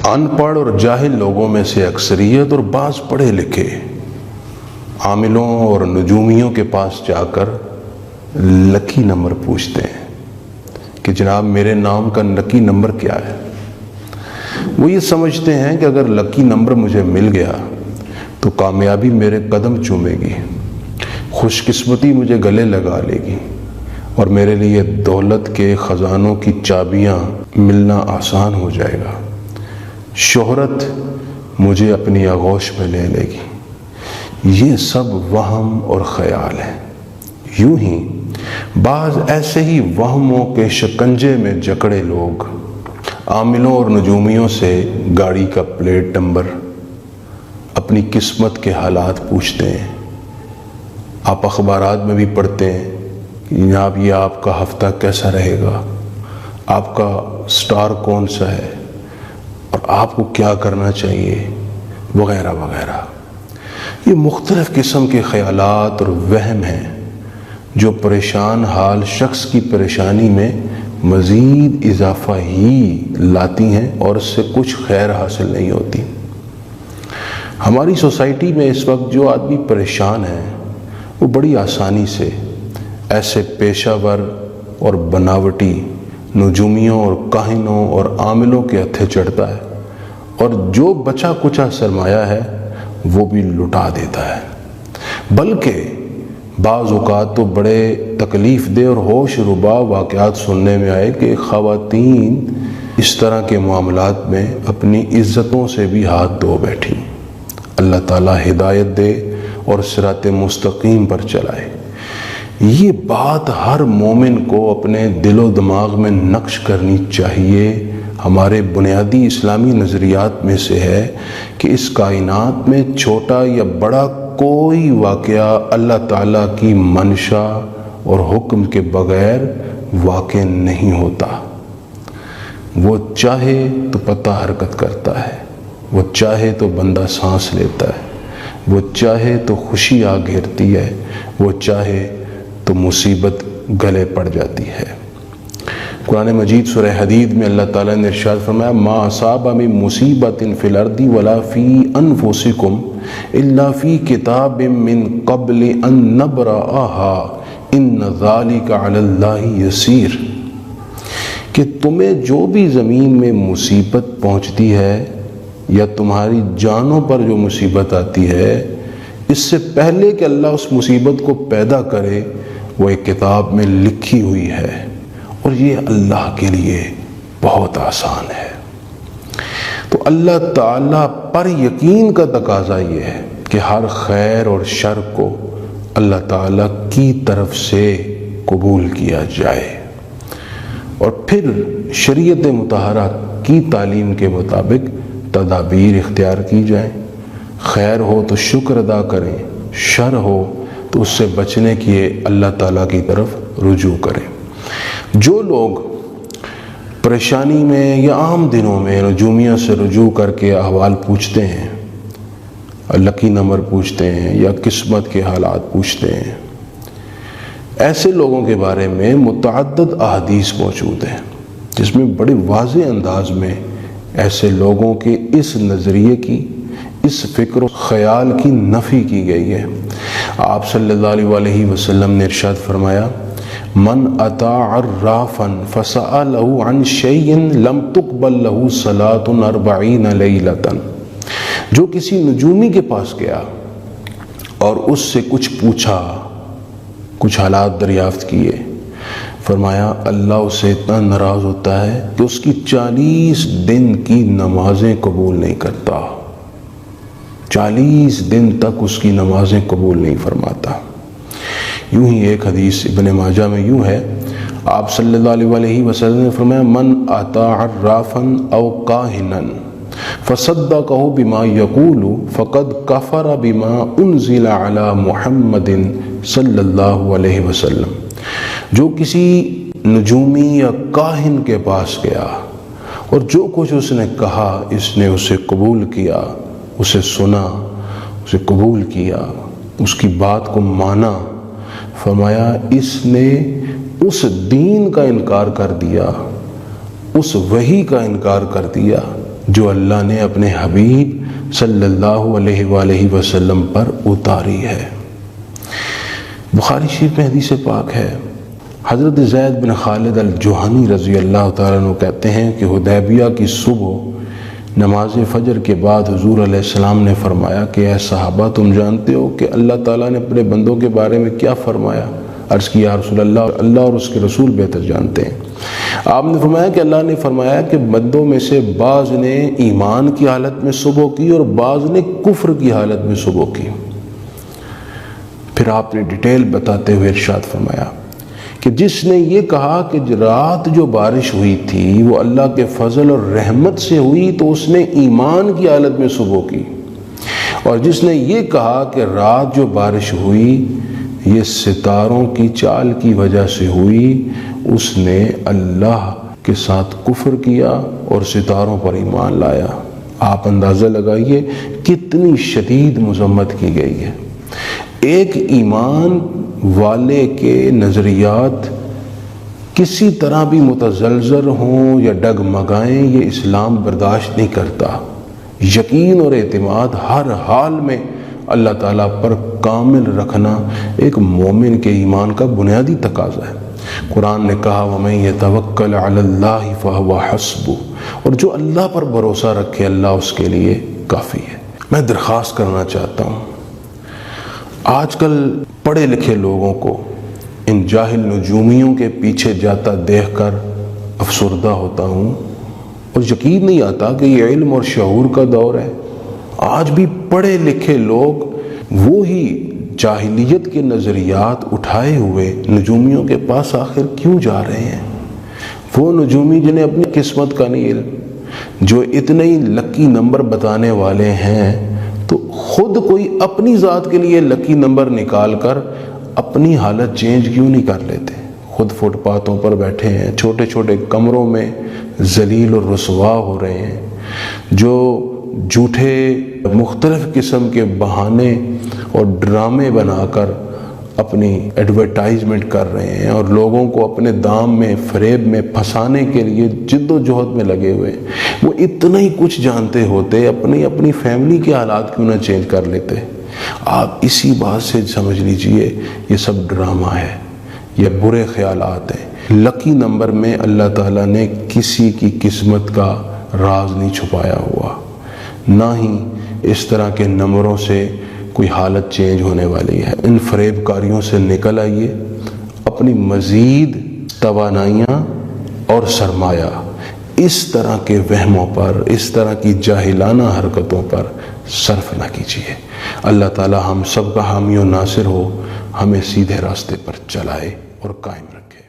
ان پڑھ اور جاہل لوگوں میں سے اکثریت اور بعض پڑھے لکھے عاملوں اور نجومیوں کے پاس جا کر لکی نمبر پوچھتے ہیں کہ جناب میرے نام کا لکی نمبر کیا ہے۔ وہ یہ سمجھتے ہیں کہ اگر لکی نمبر مجھے مل گیا تو کامیابی میرے قدم چومے گی، خوش قسمتی مجھے گلے لگا لے گی اور میرے لیے دولت کے خزانوں کی چابیاں ملنا آسان ہو جائے گا، شہرت مجھے اپنی آغوش میں لے لے گی۔ یہ سب وہم اور خیال ہے۔ یوں ہی بعض ایسے ہی وہموں کے شکنجے میں جکڑے لوگ عاملوں اور نجومیوں سے گاڑی کا پلیٹ نمبر، اپنی قسمت کے حالات پوچھتے ہیں۔ آپ اخبارات میں بھی پڑھتے ہیں کہ جناب یہ آپ کا ہفتہ کیسا رہے گا، آپ کا سٹار کون سا ہے اور آپ کو کیا کرنا چاہیے، وغیرہ وغیرہ۔ یہ مختلف قسم کے خیالات اور وہم ہیں جو پریشان حال شخص کی پریشانی میں مزید اضافہ ہی لاتی ہیں اور اس سے کچھ خیر حاصل نہیں ہوتی۔ ہماری سوسائٹی میں اس وقت جو آدمی پریشان ہے وہ بڑی آسانی سے ایسے پیشہ ور اور بناوٹی نجومیوں اور کاہنوں اور عاملوں کے ہتھے چڑھتا ہے اور جو بچا کچا سرمایہ ہے وہ بھی لٹا دیتا ہے۔ بلکہ بعض اوقات تو بڑے تکلیف دہ اور ہوش ربا واقعات سننے میں آئے کہ خواتین اس طرح کے معاملات میں اپنی عزتوں سے بھی ہاتھ دھو بیٹھی۔ اللہ تعالیٰ ہدایت دے اور صراط مستقیم پر چلائے۔ یہ بات ہر مومن کو اپنے دل و دماغ میں نقش کرنی چاہیے۔ ہمارے بنیادی اسلامی نظریات میں سے ہے کہ اس کائنات میں چھوٹا یا بڑا کوئی واقعہ اللہ تعالیٰ کی منشا اور حکم کے بغیر واقع نہیں ہوتا۔ وہ چاہے تو پتہ حرکت کرتا ہے، وہ چاہے تو بندہ سانس لیتا ہے، وہ چاہے تو خوشی آ گھیرتی ہے، وہ چاہے تو مصیبت گلے پڑ جاتی ہے۔ قرآن مجید سورہ حدید میں اللہ تعالیٰ نے ارشاد فرمایا ما اصاب من مصیبت فی الارض ولا فی انفسکم الا فی کتاب من قبل ان نبرأها ان ذلک علی اللہ یسیر، کہ تمہیں جو بھی زمین میں مصیبت پہنچتی ہے یا تمہاری جانوں پر جو مصیبت آتی ہے، اس سے پہلے کہ اللہ اس مصیبت کو پیدا کرے وہ ایک کتاب میں لکھی ہوئی ہے اور یہ اللہ کے لیے بہت آسان ہے۔ تو اللہ تعالیٰ پر یقین کا تقاضا یہ ہے کہ ہر خیر اور شر کو اللہ تعالیٰ کی طرف سے قبول کیا جائے اور پھر شریعت مطہرہ کی تعلیم کے مطابق تدابیر اختیار کی جائیں۔ خیر ہو تو شکر ادا کریں، شر ہو تو اس سے بچنے کے اللہ تعالیٰ کی طرف رجوع کریں۔ جو لوگ پریشانی میں یا عام دنوں میں نجومیہ سے رجوع کر کے احوال پوچھتے ہیں، لکی نمبر پوچھتے ہیں یا قسمت کے حالات پوچھتے ہیں، ایسے لوگوں کے بارے میں متعدد احادیث موجود ہیں جس میں بڑے واضح انداز میں ایسے لوگوں کے اس نظریے کی، اس فکر و خیال کی نفی کی گئی ہے۔ آپ صلی اللہ علیہ وسلم نے ارشاد فرمایا من اتی عرافا فسألہ عن شیء لم تقبل له صلاة 40 لیلۃ، جو کسی نجومی کے پاس گیا اور اس سے کچھ پوچھا، کچھ حالات دریافت کیے، فرمایا اللہ اسے اتنا ناراض ہوتا ہے کہ اس کی 40 دن کی نمازیں قبول نہیں کرتا، 40 دن تک اس کی نمازیں قبول نہیں فرماتا۔ یوں ہی ایک حدیث ابن ماجہ میں یوں ہے، آپ صلی اللہ علیہ وسلم نے فرمایا من اتی عرافا او کاہنا فصدقہ بما یقول فقد کفر بما انزل علی محمد صلی اللہ علیہ وسلم، جو کسی نجومی یا کاہن کے پاس گیا اور جو کچھ اس نے کہا اس نے اسے قبول کیا، اسے سنا، اسے قبول کیا، اس کی بات کو مانا، فرمایا اس نے اس دین کا انکار کر دیا، اس وحی کا انکار کر دیا جو اللہ نے اپنے حبیب صلی اللہ علیہ وآلہ وسلم پر اتاری ہے۔ بخاری شریف میں حدیث پاک ہے، حضرت زید بن خالد الجہنی رضی اللہ تعالیٰ عنہ کہتے ہیں کہ حدیبیہ کی صبح نماز فجر کے بعد حضور علیہ السلام نے فرمایا کہ اے صحابہ، تم جانتے ہو کہ اللہ تعالیٰ نے اپنے بندوں کے بارے میں کیا فرمایا؟ عرض کیا یا رسول اللہ، اللہ اور اس کے رسول بہتر جانتے ہیں۔ آپ نے فرمایا کہ اللہ نے فرمایا کہ بندوں میں سے بعض نے ایمان کی حالت میں صبح کی اور بعض نے کفر کی حالت میں صبح کی۔ پھر آپ نے ڈیٹیل بتاتے ہوئے ارشاد فرمایا کہ جس نے یہ کہا کہ رات جو بارش ہوئی تھی وہ اللہ کے فضل اور رحمت سے ہوئی تو اس نے ایمان کی حالت میں صبح کی، اور جس نے یہ کہا کہ رات جو بارش ہوئی یہ ستاروں کی چال کی وجہ سے ہوئی، اس نے اللہ کے ساتھ کفر کیا اور ستاروں پر ایمان لایا۔ آپ اندازہ لگائیے کتنی شدید مذمت کی گئی ہے۔ ایک ایمان والے کے نظریات کسی طرح بھی متزلزل ہوں یا ڈگمگائیں، یہ اسلام برداشت نہیں کرتا۔ یقین اور اعتماد ہر حال میں اللہ تعالیٰ پر کامل رکھنا ایک مومن کے ایمان کا بنیادی تقاضا ہے۔ قرآن نے کہا وَمَن يَتَوَكَّلْ عَلَى اللَّهِ فَهُوَ حَسْبُهُ، اور جو اللہ پر بھروسہ رکھے اللہ اس کے لیے کافی ہے۔ میں درخواست کرنا چاہتا ہوں، آج کل پڑھے لکھے لوگوں کو ان جاہل نجومیوں کے پیچھے جاتا دیکھ کر افسردہ ہوتا ہوں اور یقین نہیں آتا کہ یہ علم اور شعور کا دور ہے۔ آج بھی پڑھے لکھے لوگ وہی جاہلیت کے نظریات اٹھائے ہوئے نجومیوں کے پاس آخر کیوں جا رہے ہیں؟ وہ نجومی جنہیں اپنی قسمت کا نہیں علم، جو اتنے ہی لکی نمبر بتانے والے ہیں، تو خود کوئی اپنی ذات کے لیے لکی نمبر نکال کر اپنی حالت چینج کیوں نہیں کر لیتے؟ خود فٹ پاتھوں پر بیٹھے ہیں، چھوٹے چھوٹے کمروں میں ذلیل اور رسوا ہو رہے ہیں، جو جھوٹے مختلف قسم کے بہانے اور ڈرامے بنا کر اپنی ایڈورٹائزمنٹ کر رہے ہیں اور لوگوں کو اپنے دام میں فریب میں پھنسانے کے لیے جد و جہد میں لگے ہوئے ہیں۔ وہ اتنا ہی کچھ جانتے ہوتے اپنی فیملی کے حالات کیوں نہ چینج کر لیتے؟ آپ اسی بات سے سمجھ لیجئے یہ سب ڈرامہ ہے، یہ برے خیالات ہیں۔ لکی نمبر میں اللہ تعالیٰ نے کسی کی قسمت کا راز نہیں چھپایا ہوا، نہ ہی اس طرح کے نمبروں سے کوئی حالت چینج ہونے والی ہے۔ ان فریب کاریوں سے نکل آئیے، اپنی مزید توانائیاں اور سرمایہ اس طرح کے وہموں پر، اس طرح کی جاہلانہ حرکتوں پر صرف نہ کیجیے۔ اللہ تعالی ہم سب کا حامی و ناصر ہو، ہمیں سیدھے راستے پر چلائے اور قائم رکھے۔